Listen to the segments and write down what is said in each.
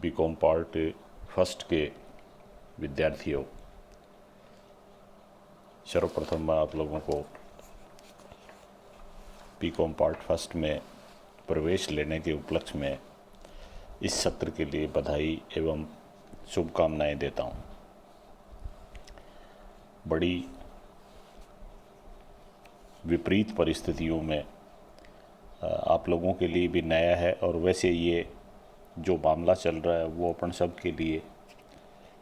BCom part first के विद्यार्थियों, सर्वप्रथम मैं आप लोगों को बीकॉम पार्ट फर्स्ट में प्रवेश लेने के उपलक्ष्य में इस सत्र के लिए बधाई एवं शुभकामनाएं देता हूं। बड़ी विपरीत परिस्थितियों में आप लोगों के लिए भी नया है और वैसे ये जो मामला चल रहा है वो अपन सब के लिए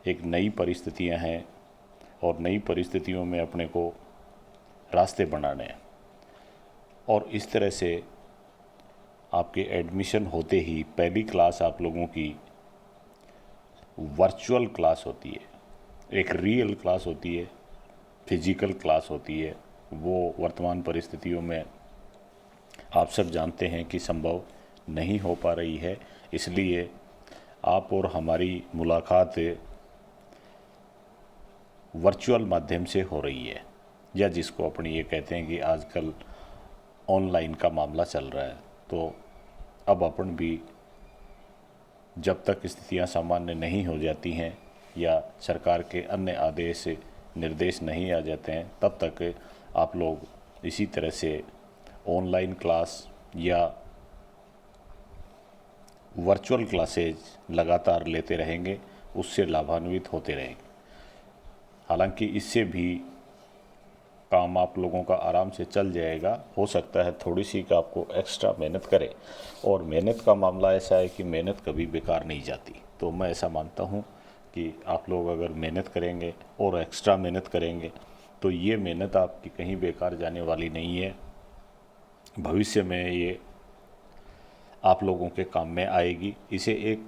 एक नई परिस्थितियां हैं और नई परिस्थितियों में अपने को रास्ते बनाने हैं। और इस तरह से आपके एडमिशन होते ही पहली क्लास आप लोगों की वर्चुअल क्लास होती है, एक रियल क्लास होती है, फिजिकल क्लास होती है। वो वर्तमान परिस्थितियों में आप सब जानते हैं कि संभव नहीं हो पा रही है, इसलिए आप और हमारी मुलाकात वर्चुअल माध्यम से हो रही है, या जिसको अपन ये कहते हैं कि आजकल ऑनलाइन का मामला चल रहा है। तो अब अपन भी जब तक स्थितियां सामान्य नहीं हो जाती हैं या सरकार के अन्य आदेश निर्देश नहीं आ जाते हैं, तब तक आप लोग इसी तरह से ऑनलाइन क्लास या वर्चुअल क्लासेज लगातार लेते रहेंगे, उससे लाभान्वित होते रहेंगे। हालांकि इससे भी काम आप लोगों का आराम से चल जाएगा। हो सकता है थोड़ी सी का आपको एक्स्ट्रा मेहनत करें, और मेहनत का मामला ऐसा है कि मेहनत कभी बेकार नहीं जाती। तो मैं ऐसा मानता हूँ कि आप लोग अगर मेहनत करेंगे और एक्स्ट्रा मेहनत करेंगे तो ये मेहनत आपकी कहीं बेकार जाने वाली नहीं है। भविष्य में ये आप लोगों के काम में आएगी। इसे एक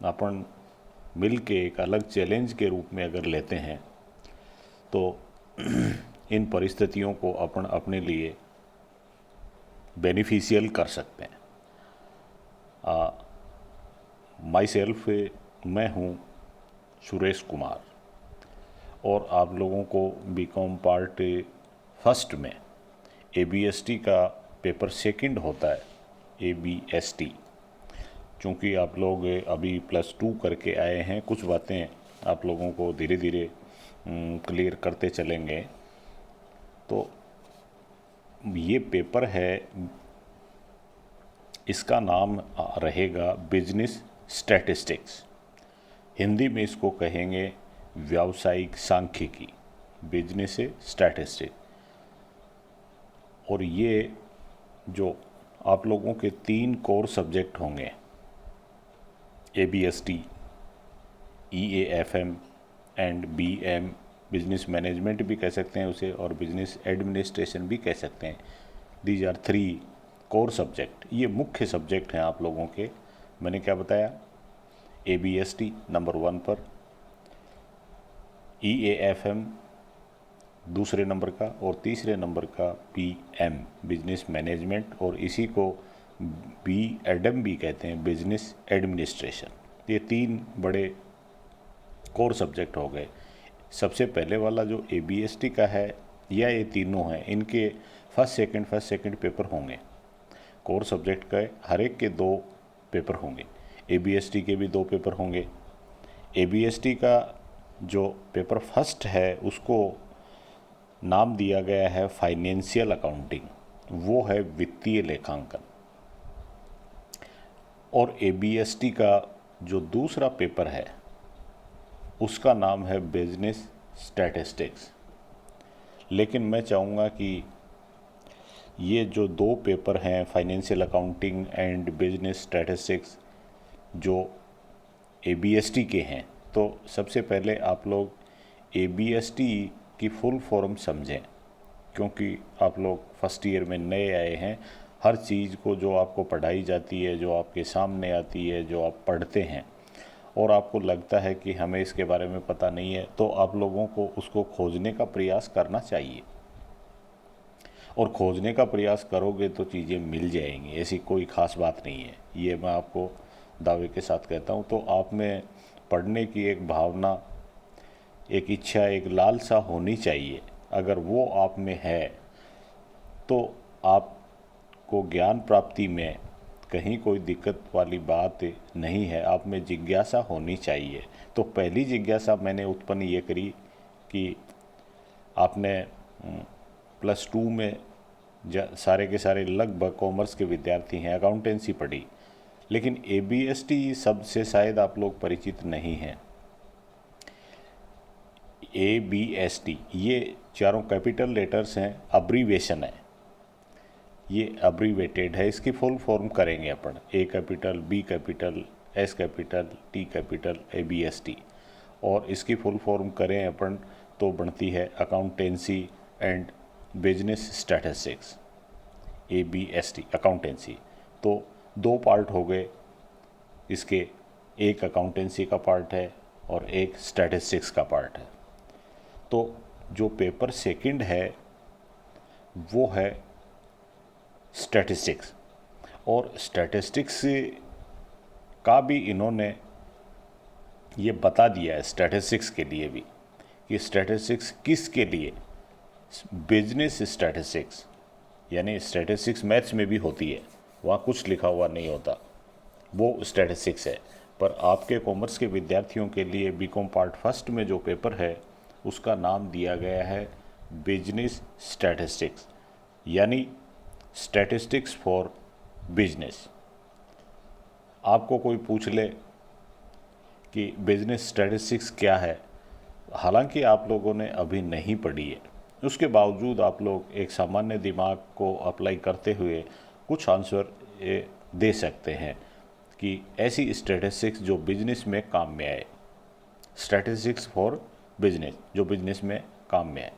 अपन मिल के एक अलग चैलेंज के रूप में अगर लेते हैं तो इन परिस्थितियों को अपन अपने लिए बेनिफिशियल कर सकते हैं। माई सेल्फ, मैं हूँ सुरेश कुमार, और आप लोगों को बीकॉम पार्ट फर्स्ट में ABST का पेपर सेकंड होता है, ABST। चूँकि आप लोग अभी +2 करके आए हैं, कुछ बातें आप लोगों को धीरे धीरे क्लियर करते चलेंगे। तो ये पेपर है, इसका नाम रहेगा बिजनेस स्टैटिस्टिक्स। हिंदी में इसको कहेंगे व्यावसायिक सांख्यिकी, बिजनेस स्टैटिस्टिक्स। और ये जो आप लोगों के 3 कोर सब्जेक्ट होंगे, ABST, EAFM and BM, business management भी कह सकते हैं उसे, और बिजनेस एडमिनिस्ट्रेशन भी कह सकते हैं। These are 3 core subject. ये मुख्य सब्जेक्ट हैं आप लोगों के। मैंने क्या बताया? ABST नंबर 1 पर, EAFM दूसरे नंबर का, और तीसरे नंबर का BM, बिजनेस मैनेजमेंट, और इसी को BEdM भी कहते हैं, बिजनेस एडमिनिस्ट्रेशन। ये 3 बड़े कोर सब्जेक्ट हो गए। सबसे पहले वाला जो ABST का है, या ये तीनों हैं, इनके फर्स्ट सेकंड पेपर होंगे। कोर सब्जेक्ट का हर एक के 2 पेपर होंगे। ABST के भी 2 पेपर होंगे। ABST का जो पेपर फर्स्ट है उसको नाम दिया गया है फाइनेंशियल अकाउंटिंग, वो है वित्तीय लेखांकन। और ABST का जो दूसरा पेपर है उसका नाम है बिजनेस स्टैटिस्टिक्स। लेकिन मैं चाहूँगा कि ये जो 2 पेपर हैं, financial accounting and business statistics, जो ABST के हैं, तो सबसे पहले आप लोग ABST की फुल फॉर्म समझें, क्योंकि आप लोग फर्स्ट ईयर में नए आए हैं। हर चीज़ को जो आपको पढ़ाई जाती है, जो आपके सामने आती है, जो आप पढ़ते हैं, और आपको लगता है कि हमें इसके बारे में पता नहीं है, तो आप लोगों को उसको खोजने का प्रयास करना चाहिए। और खोजने का प्रयास करोगे तो चीज़ें मिल जाएंगी, ऐसी कोई ख़ास बात नहीं है। ये मैं आपको दावे के साथ कहता हूँ। तो आप में पढ़ने की एक भावना, एक इच्छा, एक लालसा होनी चाहिए। अगर वो आप में है तो आपको ज्ञान प्राप्ति में कहीं कोई दिक्कत वाली बात नहीं है, आप में जिज्ञासा होनी चाहिए। तो पहली जिज्ञासा मैंने उत्पन्न ये करी कि आपने +2 में सारे के सारे लगभग कॉमर्स के विद्यार्थी हैं, अकाउंटेंसी पढ़ी, लेकिन ABST शब्द से शायद आप लोग परिचित नहीं हैं। ABST ये चारों कैपिटल लेटर्स हैं, अब्रीवेशन है, ये अब्रीवेटेड है। इसकी फुल फॉर्म करेंगे अपन, A capital, B capital, S capital, T capital, ABST, और इसकी फुल फॉर्म करें अपन तो बनती है accountancy and business statistics, ABST accountancy. तो 2 पार्ट हो गए इसके, एक अकाउंटेंसी का पार्ट है और एक स्टैटिस्टिक्स का पार्ट है। तो जो पेपर सेकंड है वो है स्टैटिस्टिक्स, और स्टैटिस्टिक्स का भी इन्होंने ये बता दिया है स्टैटिस्टिक्स के लिए भी कि स्टैटिस्टिक्स किसके लिए, बिजनेस स्टैटिस्टिक्स, यानी स्टैटिस्टिक्स मैथ्स में भी होती है, वहाँ कुछ लिखा हुआ नहीं होता, वो स्टैटिस्टिक्स है। पर आपके कॉमर्स के विद्यार्थियों के लिए बीकॉम पार्ट फर्स्ट में जो पेपर है उसका नाम दिया गया है बिजनेस स्टैटिस्टिक्स, यानी स्टैटिस्टिक्स फॉर बिजनेस। आपको कोई पूछ ले कि बिजनेस स्टैटिस्टिक्स क्या है, हालांकि आप लोगों ने अभी नहीं पढ़ी है, उसके बावजूद आप लोग एक सामान्य दिमाग को अप्लाई करते हुए कुछ आंसर दे सकते हैं कि ऐसी स्टैटिस्टिक्स जो बिजनेस में काम में आए, स्टैटिस्टिक्स फॉर बिजनेस जो बिजनेस में काम में आए।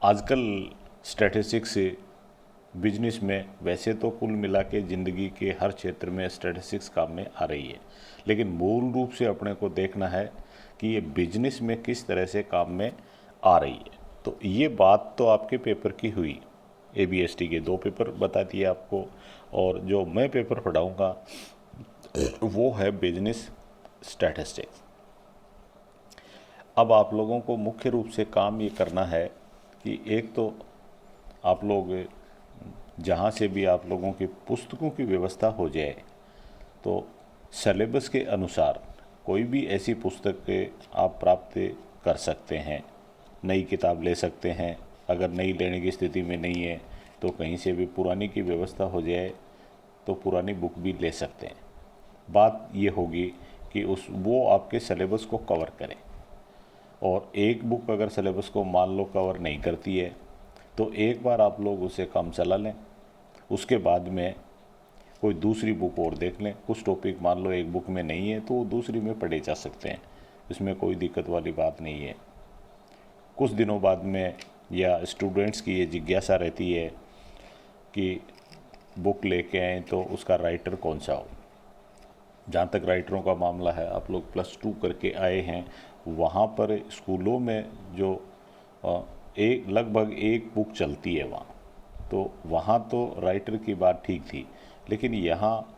आजकल स्टैटिस्टिक्स बिजनेस में वैसे तो कुल मिला के ज़िंदगी के हर क्षेत्र में स्टैटिस्टिक्स काम में आ रही है, लेकिन मूल रूप से अपने को देखना है कि ये बिजनेस में किस तरह से काम में आ रही है। तो ये बात तो आपके पेपर की हुई, ABST के 2 पेपर बता दिए आपको, और जो मैं पेपर पढ़ाऊँगा वो है बिजनेस स्टैटिस्टिक्स। अब आप लोगों को मुख्य रूप से काम ये करना है कि एक तो आप लोग जहाँ से भी आप लोगों की पुस्तकों की व्यवस्था हो जाए तो सिलेबस के अनुसार कोई भी ऐसी पुस्तक आप प्राप्त कर सकते हैं, नई किताब ले सकते हैं। अगर नई लेने की स्थिति में नहीं है तो कहीं से भी पुरानी की व्यवस्था हो जाए तो पुरानी बुक भी ले सकते हैं। बात ये होगी कि वो आपके सिलेबस को कवर करे, और एक बुक अगर सिलेबस को मान लो कवर नहीं करती है तो एक बार आप लोग उसे काम चला लें, उसके बाद में कोई दूसरी बुक और देख लें। कुछ टॉपिक मान लो एक बुक में नहीं है तो दूसरी में पढ़े जा सकते हैं, इसमें कोई दिक्कत वाली बात नहीं है। कुछ दिनों बाद में या स्टूडेंट्स की ये जिज्ञासा रहती है कि बुक लेके आएँ तो उसका राइटर कौन सा हो। जहाँ तक राइटरों का मामला है, आप लोग +2 करके आए हैं, वहाँ पर स्कूलों में जो लगभग एक बुक चलती है वहाँ, तो वहाँ तो राइटर की बात ठीक थी, लेकिन यहाँ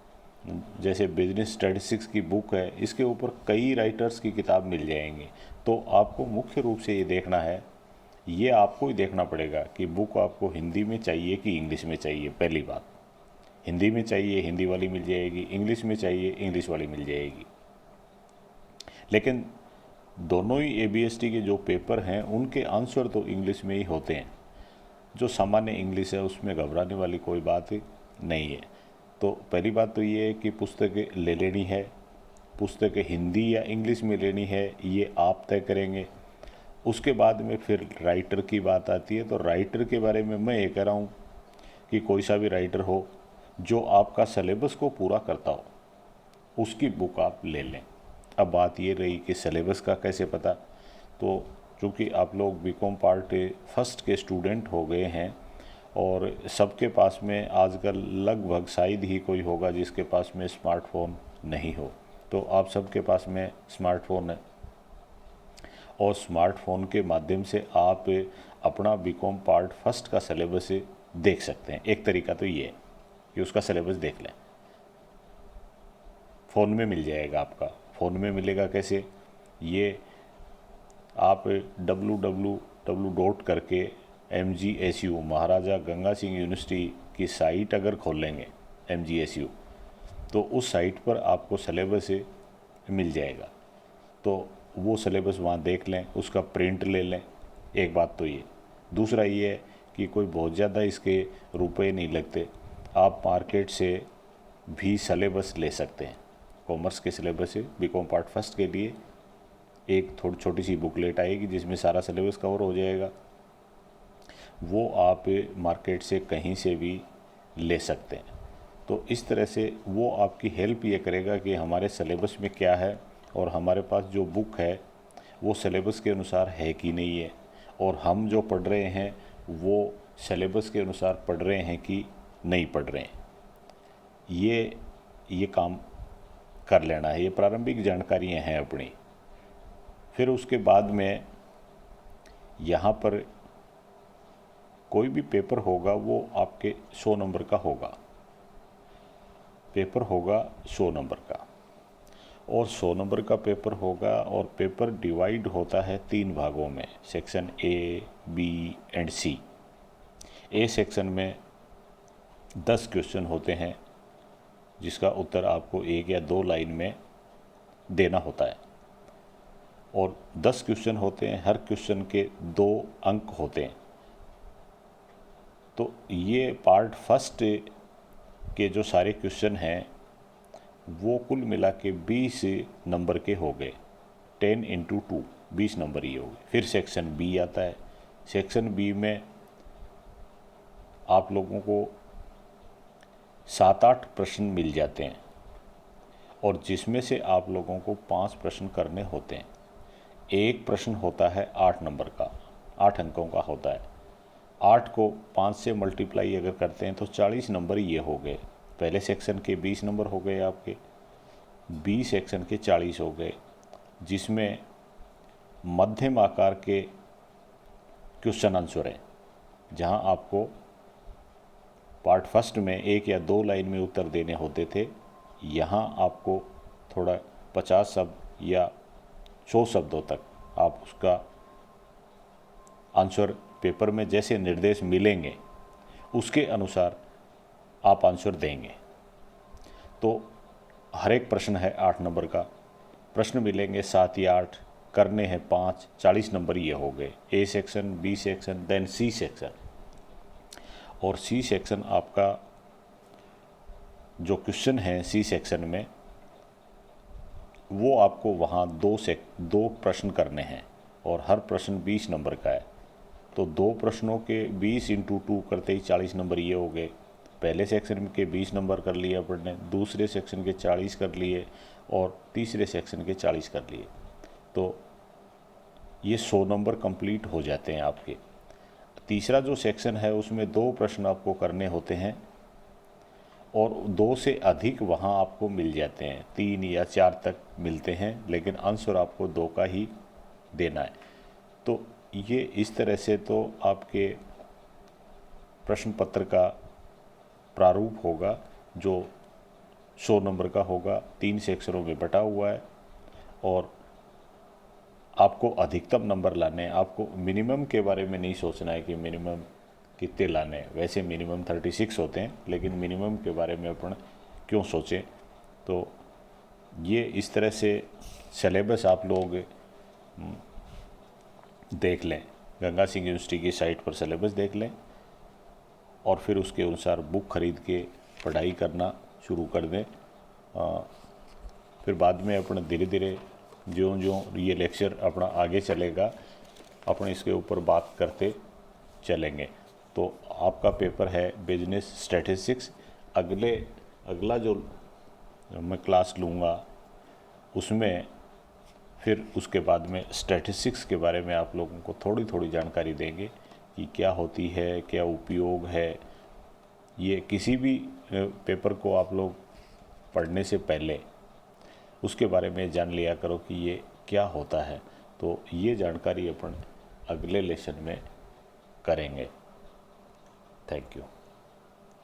जैसे बिजनेस स्टैटिस्टिक्स की बुक है, इसके ऊपर कई राइटर्स की किताब मिल जाएंगी। तो आपको मुख्य रूप से ये देखना है, ये आपको ही देखना पड़ेगा कि बुक आपको हिंदी में चाहिए कि इंग्लिश में चाहिए। पहली बात, हिंदी में चाहिए हिंदी वाली मिल जाएगी, इंग्लिश में चाहिए इंग्लिश वाली मिल जाएगी। लेकिन दोनों ही ABST के जो पेपर हैं उनके आंसर तो इंग्लिश में ही होते हैं। जो सामान्य इंग्लिश है उसमें घबराने वाली कोई बात नहीं है। तो पहली बात तो ये है कि पुस्तक ले लेनी है, पुस्तक हिंदी या इंग्लिश में लेनी है ये आप तय करेंगे। उसके बाद में फिर राइटर की बात आती है, तो राइटर के बारे में मैं ये कह रहा हूँ कि कोई सा भी राइटर हो जो आपका सिलेबस को पूरा करता हो, उसकी बुक आप ले लें। अब बात ये रही कि सिलेबस का कैसे पता, तो चूँकि आप लोग बीकॉम पार्ट फर्स्ट के स्टूडेंट हो गए हैं और सबके पास में आजकल लगभग शायद ही कोई होगा जिसके पास में स्मार्टफोन नहीं हो, तो आप सबके पास में स्मार्टफोन है, और स्मार्टफोन के माध्यम से आप अपना बीकॉम पार्ट फर्स्ट का सिलेबस देख सकते हैं। एक तरीका तो ये है कि उसका सिलेबस देख लें, फ़ोन में मिल जाएगा आपका। फ़ोन में मिलेगा कैसे, ये आप www करके MGSU महाराजा गंगा सिंह यूनिवर्सिटी की साइट अगर खोलेंगे MGSU, तो उस साइट पर आपको सिलेबस मिल जाएगा। तो वो सिलेबस वहाँ देख लें, उसका प्रिंट ले लें। एक बात तो ये। दूसरा ये है कि कोई बहुत ज़्यादा इसके रुपए नहीं लगते, आप मार्केट से भी सिलेबस ले सकते हैं। कॉमर्स के सिलेबस से बीकॉम पार्ट फर्स्ट के लिए एक थोड़ी छोटी सी बुकलेट आएगी जिसमें सारा सिलेबस कवर हो जाएगा, वो आप मार्केट से कहीं से भी ले सकते हैं। तो इस तरह से वो आपकी हेल्प ये करेगा कि हमारे सिलेबस में क्या है और हमारे पास जो बुक है वो सिलेबस के अनुसार है कि नहीं है, और हम जो पढ़ रहे हैं वो सिलेबस के अनुसार पढ़ रहे हैं कि नहीं पढ़ रहे हैं। ये काम कर लेना है। ये प्रारंभिक जानकारियाँ हैं अपनी। फिर उसके बाद में यहाँ पर कोई भी पेपर होगा वो आपके 100 नंबर का होगा। पेपर होगा 100 नंबर का, और 100 नंबर का पेपर होगा, और पेपर डिवाइड होता है 3 भागों में, section A, B and C। A section में 10 क्वेश्चन होते हैं जिसका उत्तर आपको 1 या 2 लाइन में देना होता है, और 10 क्वेश्चन होते हैं, हर क्वेश्चन के 2 अंक होते हैं। तो ये पार्ट फर्स्ट के जो सारे क्वेश्चन हैं वो कुल मिला के 20 नंबर के हो गए। 10 × 2 20 नंबर ही हो गए। फिर सेक्शन B आता है। सेक्शन B में आप लोगों को 7-8 प्रश्न मिल जाते हैं, और जिसमें से आप लोगों को 5 प्रश्न करने होते हैं। एक प्रश्न होता है 8 नंबर का, 8 अंकों का होता है। 8 को 5 से मल्टीप्लाई अगर करते हैं तो 40 नंबर ये हो गए। पहले सेक्शन के 20 नंबर हो गए आपके, B सेक्शन के 40 हो गए, जिसमें मध्यम आकार के क्वेश्चन आंसर हैं, जहां आपको पार्ट फर्स्ट में 1 या 2 लाइन में उत्तर देने होते थे, यहाँ आपको थोड़ा 50 शब्द या 100 शब्दों तक आप उसका आंसर पेपर में जैसे निर्देश मिलेंगे उसके अनुसार आप आंसर देंगे। तो हर एक प्रश्न है 8 नंबर का, प्रश्न मिलेंगे 7 या 8, करने हैं 5, 40 नंबर ये हो गए। A section, B section, then C section. और C सेक्शन आपका जो क्वेश्चन है C सेक्शन में, वो आपको वहाँ 2 प्रश्न करने हैं, और हर प्रश्न 20 नंबर का है। तो 2 प्रश्नों के 20 × 2 करते ही 40 नंबर ये हो गए। पहले सेक्शन के 20 नंबर कर लिए अपन ने, दूसरे सेक्शन के 40 कर लिए, और तीसरे सेक्शन के 40 कर लिए। तो ये 100 नंबर कंप्लीट हो जाते हैं आपके। तीसरा जो सेक्शन है उसमें 2 प्रश्न आपको करने होते हैं, और 2 से अधिक वहाँ आपको मिल जाते हैं, 3 या 4 तक मिलते हैं, लेकिन आंसर आपको 2 का ही देना है। तो ये इस तरह से तो आपके प्रश्न पत्र का प्रारूप होगा, जो 100 नंबर का होगा, 3 सेक्शनों में बटा हुआ है, और आपको अधिकतम नंबर लाने हैं। आपको मिनिमम के बारे में नहीं सोचना है कि मिनिमम कितने लाने हैं। वैसे मिनिमम 36 होते हैं, लेकिन मिनिमम के बारे में अपन क्यों सोचें। तो ये इस तरह से सिलेबस आप लोग देख लें, गंगा सिंह यूनिवर्सिटी की साइट पर सिलेबस देख लें, और फिर उसके अनुसार बुक खरीद के पढ़ाई करना शुरू कर दें। फिर बाद में अपना धीरे धीरे ज्यों ज्यों ये लेक्चर अपना आगे चलेगा, अपन इसके ऊपर बात करते चलेंगे। तो आपका पेपर है बिजनेस स्टैटिस्टिक्स। अगला जो मैं क्लास लूँगा उसमें फिर उसके बाद में स्टैटिस्टिक्स के बारे में आप लोगों को थोड़ी थोड़ी जानकारी देंगे कि क्या होती है, क्या उपयोग है। ये किसी भी पेपर को आप लोग पढ़ने से पहले उसके बारे में जान लिया करो कि ये क्या होता है। तो ये जानकारी अपन अगले लेसन में करेंगे। Thank you.